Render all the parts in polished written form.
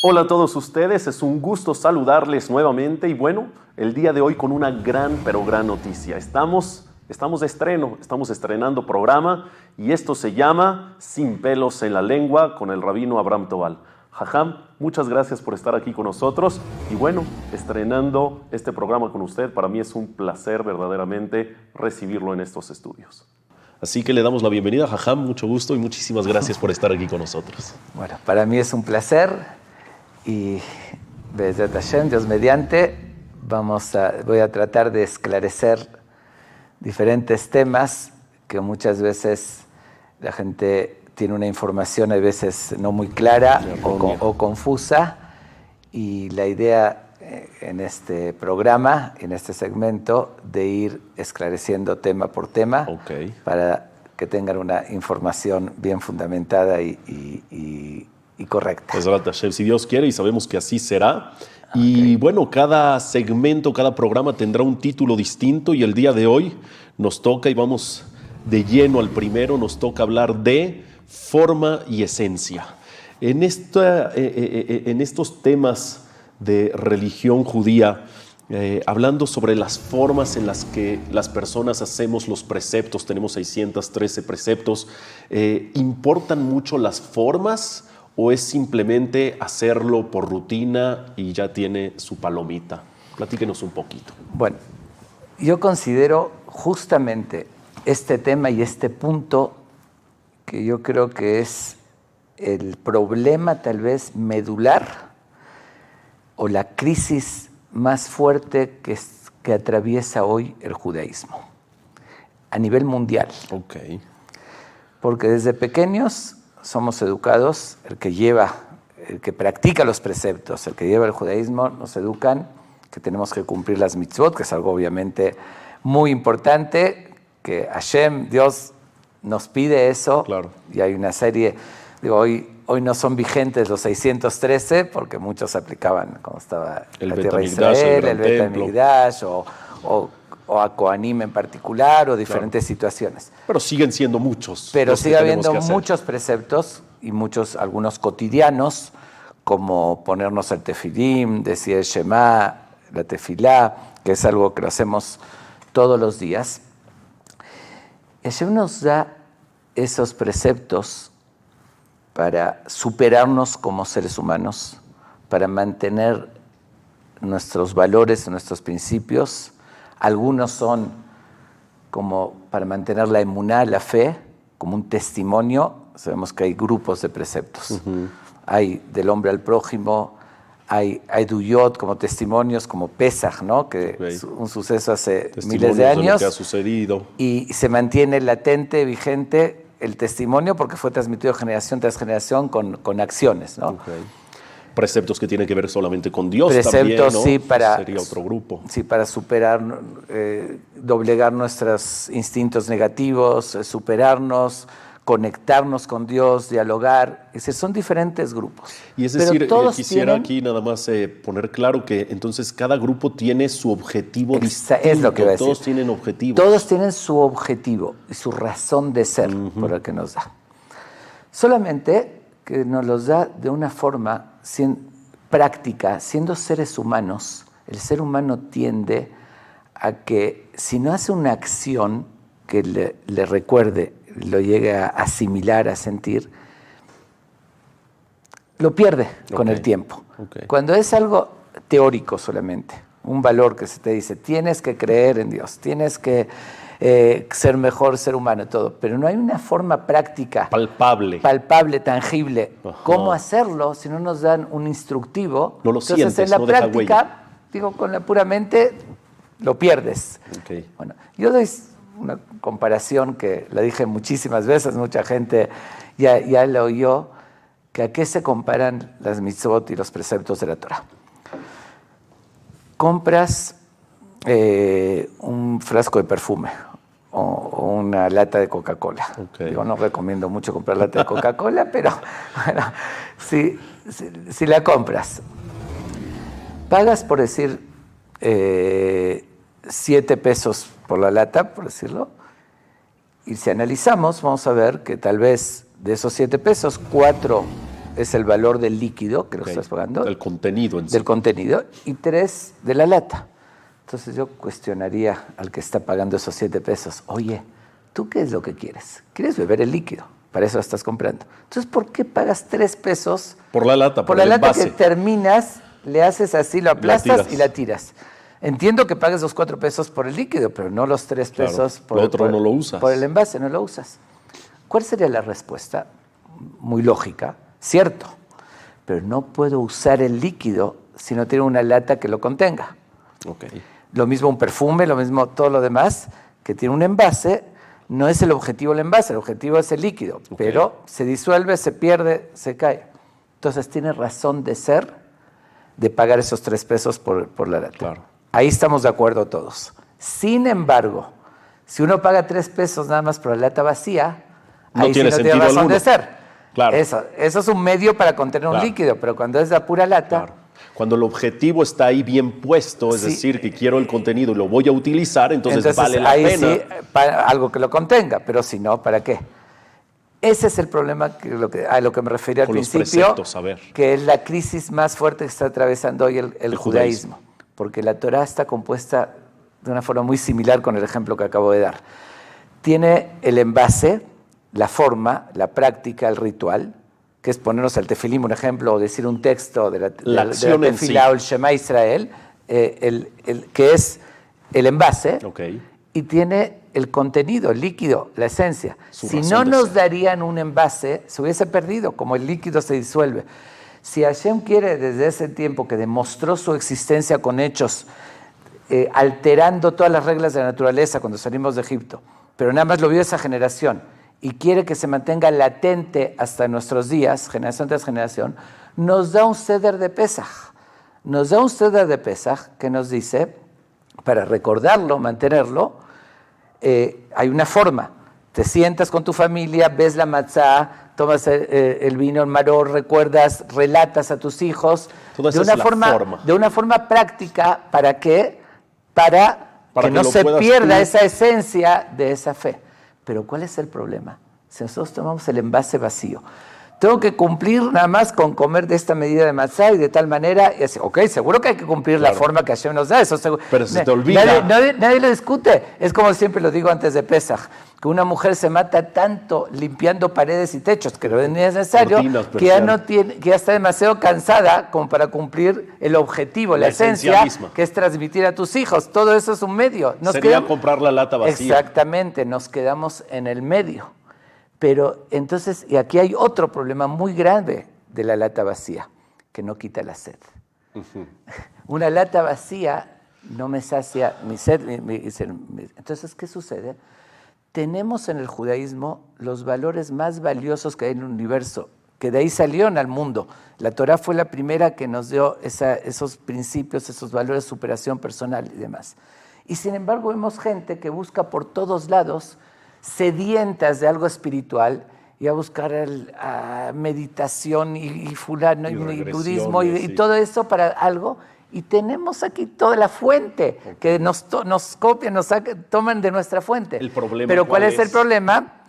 Hola a todos ustedes, es un gusto saludarles nuevamente y bueno, el día de hoy con una gran noticia. Estamos de estreno, estamos estrenando programa y esto se llama Sin pelos en la lengua con el rabino Abraham Tobal. Jajam, muchas gracias por estar aquí con nosotros y bueno, estrenando este programa con usted, para mí es un placer verdaderamente recibirlo en estos estudios. Así que le damos la bienvenida, Jajam, mucho gusto y muchísimas gracias por estar aquí con nosotros. Bueno, para mí es un placer. Y Be'ezrat Hashem, Dios mediante, voy a tratar de esclarecer diferentes temas que muchas veces la gente tiene una información a veces no muy clara o confusa. Y la idea en este programa, en este segmento, de ir esclareciendo tema por tema para que tengan una información bien fundamentada y correcta. Si Dios quiere, y sabemos que así será. Y bueno, cada segmento, cada programa tendrá un título distinto y el día de hoy nos toca, y vamos de lleno al primero, nos toca hablar de forma y esencia. En estos temas de religión judía, hablando sobre las formas en las que las personas hacemos los preceptos, tenemos 613 preceptos, ¿importan mucho las formas o es simplemente hacerlo por rutina y ya tiene su palomita? Platíquenos un poquito. Bueno, yo considero justamente este tema y este punto que yo creo que es el problema tal vez medular o la crisis más fuerte que atraviesa hoy el judaísmo a nivel mundial. Porque desde pequeños somos educados, el que practica los preceptos, el que lleva el judaísmo, nos educan que tenemos que cumplir las mitzvot, que es algo obviamente muy importante, que Hashem, Dios, nos pide eso. Claro. Y hay una serie, hoy no son vigentes los 613, porque muchos aplicaban cuando estaba la tierra de Israel, el Bet HaMikdash, o a Kohanim en particular, o diferentes situaciones. Pero siguen siendo muchos. Pero sigue habiendo muchos preceptos y algunos cotidianos, como ponernos el tefilim, decir el Shema, la tefilá, que es algo que lo hacemos todos los días. Hashem nos da esos preceptos para superarnos como seres humanos, para mantener nuestros valores, nuestros principios. Algunos son como para mantener la emuná, la fe, como un testimonio. Sabemos que hay grupos de preceptos. Hay del hombre al prójimo, hay duyot como testimonios, como Pesach, ¿no? Que es un suceso hace miles de años. De lo que ha sucedido. Y se mantiene latente, vigente el testimonio porque fue transmitido generación tras generación con acciones, ¿no? Preceptos que tienen que ver solamente con Dios preceptos, también, ¿no? Sí, sería otro grupo. Sí, para superar, doblegar nuestros instintos negativos, superarnos, conectarnos con Dios, dialogar. Es decir, son diferentes grupos. Y es decir, quisiera aquí nada más poner claro que entonces cada grupo tiene su objetivo distinto. Es lo que iba a decir. Todos tienen objetivos. Todos tienen su objetivo y su razón de ser por el que nos da. Solamente que nos los da de una forma práctica. Siendo seres humanos, el ser humano tiende a que si no hace una acción que le recuerde, lo llegue a asimilar, a sentir, lo pierde con el tiempo. Cuando es algo teórico solamente, un valor que se te dice, tienes que creer en Dios, tienes que ser mejor ser humano, todo, pero no hay una forma práctica, palpable, tangible, cómo hacerlo. Si no nos dan un instructivo, no lo entonces sientes, en la no práctica, con la pura mente, lo pierdes. Bueno, yo doy una comparación que la dije muchísimas veces, mucha gente ya la oyó, que a qué se comparan las mitzvot y los preceptos de la Torah. Compras un frasco de perfume o una lata de Coca-Cola. Yo no recomiendo mucho comprar lata de Coca-Cola, pero bueno, si la compras, pagas, por decir, 7 pesos por la lata, por decirlo, y si analizamos, vamos a ver que tal vez de esos 7 pesos, 4 es el valor del líquido que lo estás pagando. El contenido en sí. Del contenido. Y 3, de la lata. Entonces yo cuestionaría al que está pagando esos 7 pesos. Oye, ¿tú qué es lo que quieres? ¿Quieres beber el líquido? Para eso lo estás comprando. Entonces, ¿por qué pagas 3 pesos? Por la lata, por la lata que terminas, le haces así, lo aplastas y la tiras. Entiendo que pagues los 4 pesos por el líquido, pero no los 3 pesos por, no lo usas. Por el envase, no lo usas. ¿Cuál sería la respuesta? Muy lógica, cierto, pero no puedo usar el líquido si no tiene una lata que lo contenga. Okay. Lo mismo un perfume, lo mismo todo lo demás, que tiene un envase, no es el objetivo el envase, el objetivo es el líquido, pero se disuelve, se pierde, se cae. Entonces tiene razón de ser de pagar esos 3 pesos por la lata. Claro. Ahí estamos de acuerdo todos. Sin embargo, si uno paga 3 pesos nada más por la lata vacía, no ahí tiene sí no sentido tiene razón alguno. de ser. Claro. Eso es un medio para contener un líquido, pero cuando es la pura lata... Claro. Cuando el objetivo está ahí bien puesto, es decir, que quiero el contenido y lo voy a utilizar, entonces vale la pena. Sí, para algo que lo contenga, pero si no, ¿para qué? Ese es el problema a lo que me refería al principio, que es la crisis más fuerte que está atravesando hoy el judaísmo. Porque la Torá está compuesta de una forma muy similar con el ejemplo que acabo de dar. Tiene el envase, la forma, la práctica, el ritual, que es ponernos al tefilim, un ejemplo, o decir un texto de la tefilá o el Shema Israel, que es el envase, y tiene el contenido, el líquido, la esencia. Si no nos darían un envase, se hubiese perdido, como el líquido se disuelve. Si Hashem quiere desde ese tiempo que demostró su existencia con hechos, alterando todas las reglas de la naturaleza cuando salimos de Egipto, pero nada más lo vio esa generación, y quiere que se mantenga latente hasta nuestros días, generación tras generación, nos da un Seder de Pesaj. Nos da un Seder de Pesaj que nos dice, para recordarlo, mantenerlo, hay una forma. Te sientas con tu familia, ves la matzá, tomas el vino, el maror, recuerdas, relatas a tus hijos. De una forma práctica, ¿para qué? Para que no se pierda esa esencia de esa fe. Pero ¿cuál es el problema? Si nosotros tomamos el envase vacío, tengo que cumplir nada más con comer de esta medida de matzá y de tal manera, y así, seguro que hay que cumplir la forma que Hashem nos da, eso seguro. Pero se te olvida. Nadie lo discute. Es como siempre lo digo antes de Pesaj, que una mujer se mata tanto limpiando paredes y techos, que no es necesario, que ya está demasiado cansada como para cumplir el objetivo, la esencia misma, que es transmitir a tus hijos. Todo eso es un medio. Sería comprar la lata vacía. Exactamente, nos quedamos en el medio. Pero entonces, y aquí hay otro problema muy grande de la lata vacía, que no quita la sed. Una lata vacía no me sacia mi sed. Entonces, ¿qué sucede? Tenemos en el judaísmo los valores más valiosos que hay en el universo, que de ahí salieron al mundo. La Torá fue la primera que nos dio esos principios, esos valores de superación personal y demás. Y sin embargo, vemos gente que busca por todos lados sedientas de algo espiritual y a buscar meditación y fulano y budismo y todo eso para algo, y tenemos aquí toda la fuente que nos copian, toman de nuestra fuente. El problema, pero ¿cuál es el problema?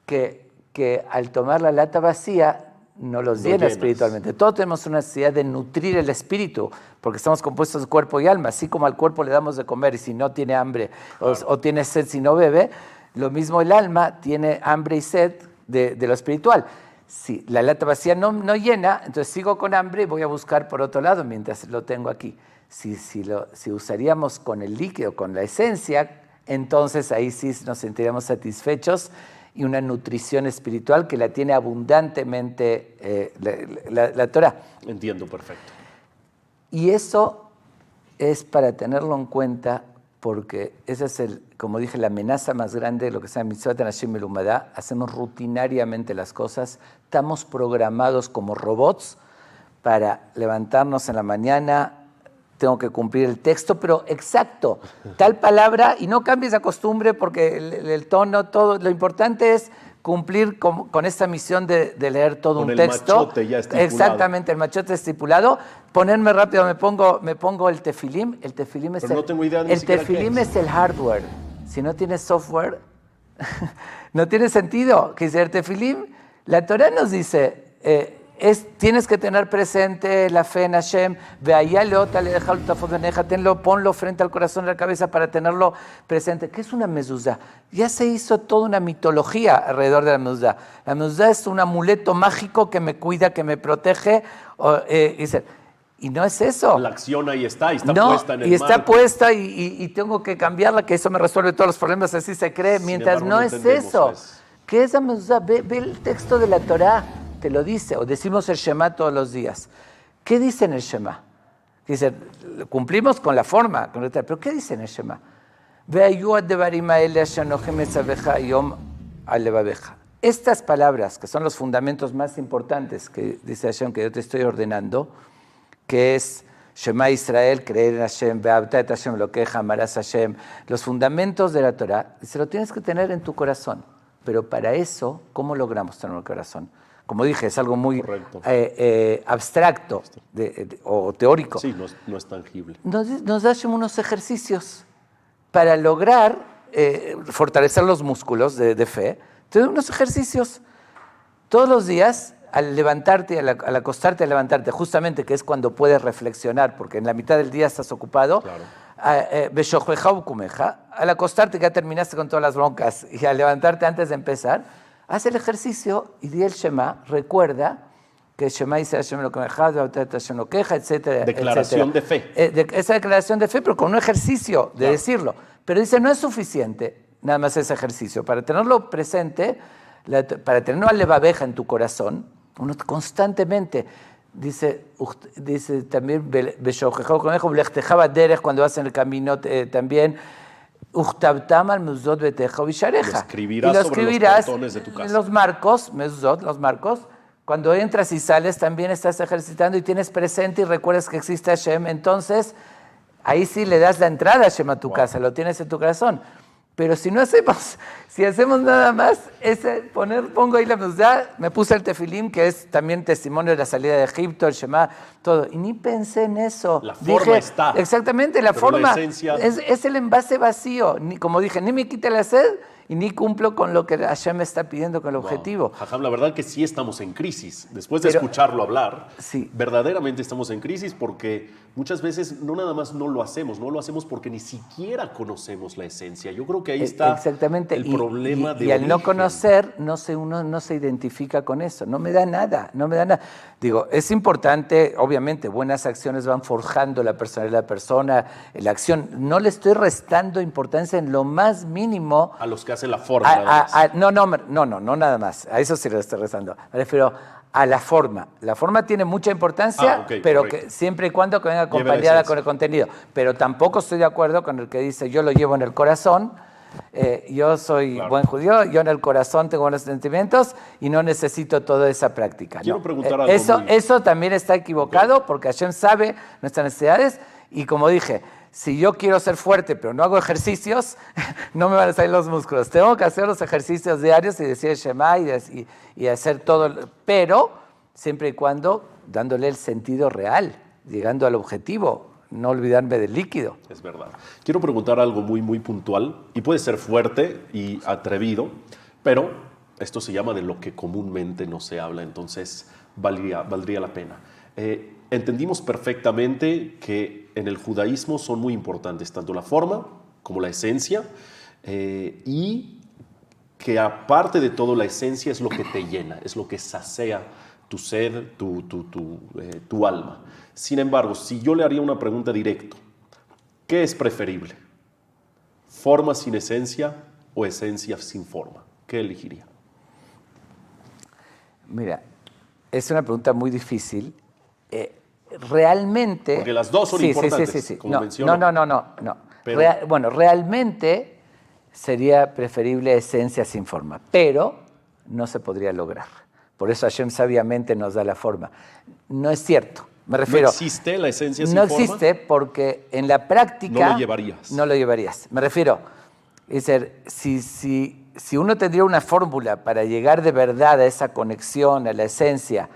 Que al tomar la lata vacía no los llena espiritualmente. Todos tenemos una necesidad de nutrir el espíritu, porque estamos compuestos de cuerpo y alma. Así como al cuerpo le damos de comer y si no tiene hambre o tiene sed si no bebe, lo mismo el alma tiene hambre y sed de lo espiritual. Si la lata vacía no llena, entonces sigo con hambre y voy a buscar por otro lado mientras lo tengo aquí. Si usaríamos con el líquido, con la esencia, entonces ahí sí nos sentiríamos satisfechos y una nutrición espiritual que la tiene abundantemente la Torá. Entiendo, perfecto. Y eso es para tenerlo en cuenta, porque esa es, como dije, la amenaza más grande de lo que se llama Mitzvot Anashim Melumadá. Hacemos rutinariamente las cosas, estamos programados como robots para levantarnos en la mañana, tengo que cumplir el texto, pero exacto, tal palabra, y no cambies la costumbre porque el tono, todo, lo importante es cumplir con esta misión de leer todo un texto. Con el machote ya estipulado. Exactamente, el machote estipulado. Ponerme rápido, me pongo el tefilim. El tefilim es no tengo idea el tefilim es el hardware. Si no tienes software, no tiene sentido. Que dice el tefilim, la Torá nos dice, Tienes que tener presente la fe en Hashem, ponlo frente al corazón de la cabeza para tenerlo presente. ¿Qué es una mezuzá? Ya se hizo toda una mitología alrededor de la mezuzá. La mezuzá es un amuleto mágico que me cuida, que me protege. Y no es eso. La acción ahí está, y está puesta en el y está marco. puesta y tengo que cambiarla, que eso me resuelve todos los problemas, así se cree, mientras embargo, no es eso. ¿Qué es la mezuzá? Ve el texto de la Torá, te lo dice, o decimos el Shema todos los días. ¿Qué dice en el Shema? Dice, cumplimos con la forma, pero ¿qué dice en el Shema? Estas palabras, que son los fundamentos más importantes que dice Hashem, que yo te estoy ordenando, que es Shema Israel, creer en Hashem, Be'avta et Hashem, lo que amarás a Hashem, los fundamentos de la Torah, dice, lo tienes que tener en tu corazón. Pero para eso, ¿cómo logramos tener en el corazón? Como dije, es algo muy abstracto o teórico. Sí, no es tangible. Nos da Hashem unos ejercicios para lograr fortalecer los músculos de fe. Te da unos ejercicios todos los días. Al levantarte, al acostarte, al levantarte, justamente que es cuando puedes reflexionar, porque en la mitad del día estás ocupado, al acostarte que ya terminaste con todas las broncas y al levantarte antes de empezar, haz el ejercicio y di el Shema, recuerda que Shema dice Hashem lo que me Hashem lo queja, etcétera. Declaración de fe. Esa declaración de fe, pero con un ejercicio de decirlo. Pero dice, no es suficiente nada más ese ejercicio. Para tenerlo presente, para tenerlo al levabeja en tu corazón, uno constantemente dice también cuando vas en el camino también y lo escribirás sobre los portones de tu casa. Los marcos, cuando entras y sales también estás ejercitando y tienes presente y recuerdas que existe Hashem, entonces ahí sí le das la entrada a Hashem a tu casa, lo tienes en tu corazón. Pero si hacemos nada más, pongo ahí la mezuzá, me puse el tefilim, que es también testimonio de la salida de Egipto, el Shema, todo. Y ni pensé en eso. La forma está. Exactamente, la forma. La esencia... es el envase vacío. Como dije, ni me quita la sed y ni cumplo con lo que Hashem me está pidiendo con el objetivo. Jajam, la verdad que sí estamos en crisis. Después de escucharlo hablar, sí. Verdaderamente estamos en crisis porque muchas veces no nada más no lo hacemos porque ni siquiera conocemos la esencia. Yo creo que ahí está exactamente. El problema de y al origen. no conocer, uno no se identifica con eso. No me da nada. Digo, es importante, obviamente, buenas acciones van forjando la personalidad de la persona, la acción. No le estoy restando importancia en lo más mínimo a los que hacen la forma. No, nada más. A eso sí le estoy restando. Me refiero a la forma. La forma tiene mucha importancia, pero que siempre y cuando venga acompañada con el contenido. Pero tampoco estoy de acuerdo con el que dice, yo lo llevo en el corazón, yo soy buen judío, yo en el corazón tengo buenos sentimientos y no necesito toda esa práctica. Quiero preguntar algo eso también está equivocado porque Hashem sabe nuestras necesidades y como dije, si yo quiero ser fuerte pero no hago ejercicios, no me van a salir los músculos. Tengo que hacer los ejercicios diarios y decir Shema y hacer todo, pero siempre y cuando dándole el sentido real, llegando al objetivo, no olvidarme del líquido. Es verdad. Quiero preguntar algo muy, muy puntual y puede ser fuerte y atrevido, pero esto se llama de lo que comúnmente no se habla, entonces valdría la pena. Entendimos perfectamente que en el judaísmo son muy importantes tanto la forma como la esencia y que aparte de todo la esencia es lo que te llena, es lo que sacía tu sed, tu alma. Sin embargo, si yo le haría una pregunta directa, ¿qué es preferible? ¿Forma sin esencia o esencia sin forma? ¿Qué elegiría? Mira, es una pregunta muy difícil. Realmente... Porque las dos son importantes, sí. como mencionó. No. Pero... realmente sería preferible esencia sin forma, pero no se podría lograr. Por eso Hashem sabiamente nos da la forma. No es cierto. Me refiero... ¿No existe la esencia sin forma? forma? No existe porque en la práctica... No lo llevarías. Me refiero... Es decir, si uno tendría una fórmula para llegar de verdad a esa conexión, a la esencia,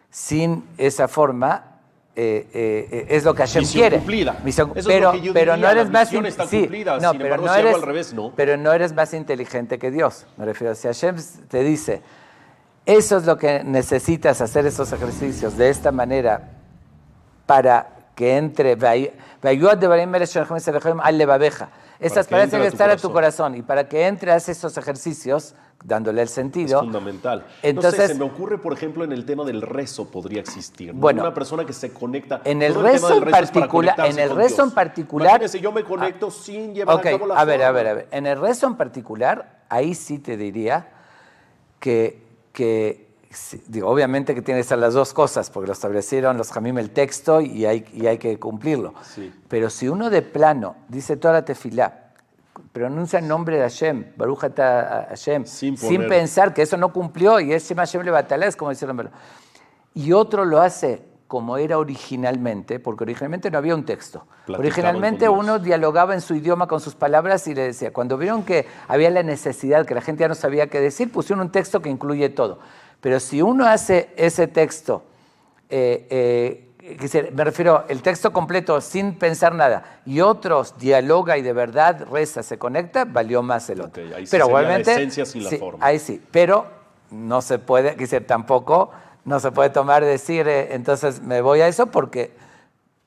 sin esa forma, es lo que Hashem quiere. Cumplida. Misión cumplida. Eso es lo que yo pero diría, no eres la más misión está cumplida. No, sin pero embargo, no si eres, hago al revés, no. Pero no eres más inteligente que Dios. Me refiero, si Hashem te dice, Eso es lo que necesitas, hacer esos ejercicios de esta manera para que entre. Estas palabras deben estar a tu corazón. Y para que entre, haz esos ejercicios, dándole el sentido. Es fundamental. Entonces, no sé, se me ocurre, por ejemplo, en el tema del rezo podría existir, ¿no? Bueno, una persona que se conecta. En el rezo en particular. Imagínense, yo me conecto sin llevar a cabo la forma. A ver. En el rezo en particular, ahí sí te diría que digo, obviamente que tiene que ser las dos cosas, porque lo establecieron los Jamim el texto y hay que cumplirlo. Sí. Pero si uno de plano dice toda la tefilá, pronuncia el nombre de Hashem, Baruch Ata Hashem, sin pensar que eso no cumplió y es Shem Hashem Levatalá, es como dice el hombre. Y otro lo hace como era originalmente, porque originalmente no había un texto. Originalmente uno dialogaba en su idioma con sus palabras y le decía, cuando vieron que había la necesidad, que la gente ya no sabía qué decir, pusieron un texto que incluye todo. Pero si uno hace ese texto, me refiero el texto completo sin pensar nada, y otros dialoga y de verdad reza, se conecta, valió más el otro. Ahí sí pero sería igualmente, la esencia sin la forma. Ahí sí, pero no se puede, tampoco no se puede tomar y decir, entonces me voy a eso porque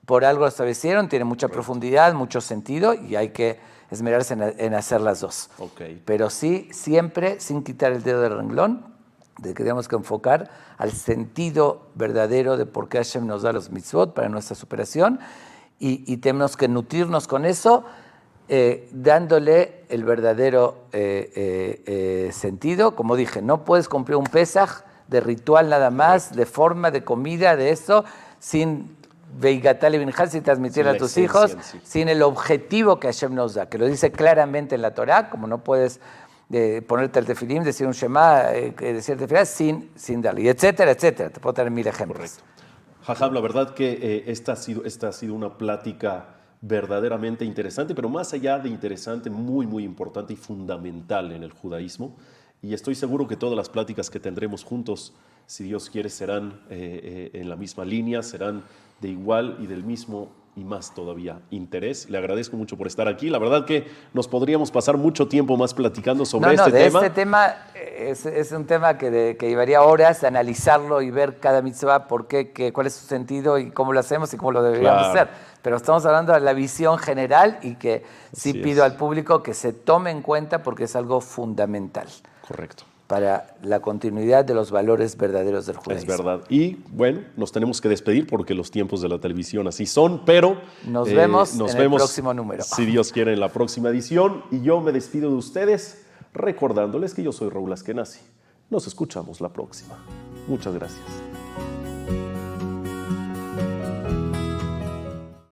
por algo lo establecieron, tiene mucha profundidad, mucho sentido y hay que esmerarse en hacer las dos. Pero sí, siempre sin quitar el dedo del renglón, de que tenemos que enfocar al sentido verdadero de por qué Hashem nos da los mitzvot para nuestra superación y tenemos que nutrirnos con eso, dándole el verdadero sentido. Como dije, no puedes cumplir un Pesaj de ritual nada más, de forma, de comida, de eso, sin Veigatale Binjal, sin transmitir a tus hijos, sin el objetivo que Hashem nos da, que lo dice claramente en la Torá, como no puedes ponerte el tefilim, decir un Shema, decir tefilá, sin darle, y etcétera, etcétera. Te puedo tener 1000 ejemplos. Correcto. Jajam, la verdad que esta ha sido una plática verdaderamente interesante, pero más allá de interesante, muy, muy importante y fundamental en el judaísmo. Y estoy seguro que todas las pláticas que tendremos juntos, si Dios quiere, serán en la misma línea, serán de igual y del mismo y más todavía interés. Le agradezco mucho por estar aquí. La verdad que nos podríamos pasar mucho tiempo más platicando sobre este tema. Este tema es un tema que llevaría horas de analizarlo y ver cada mitzvah, por qué, cuál es su sentido y cómo lo hacemos y cómo lo deberíamos hacer. Pero estamos hablando de la visión general y que sí pido al público que se tome en cuenta porque es algo fundamental. Correcto. Para la continuidad de los valores verdaderos del judaísmo. Es verdad. Y bueno, nos tenemos que despedir porque los tiempos de la televisión así son, pero nos vemos en el próximo número. Si Dios quiere, en la próxima edición. Y yo me despido de ustedes recordándoles que yo soy Raúl Askenazi. Nos escuchamos la próxima. Muchas gracias.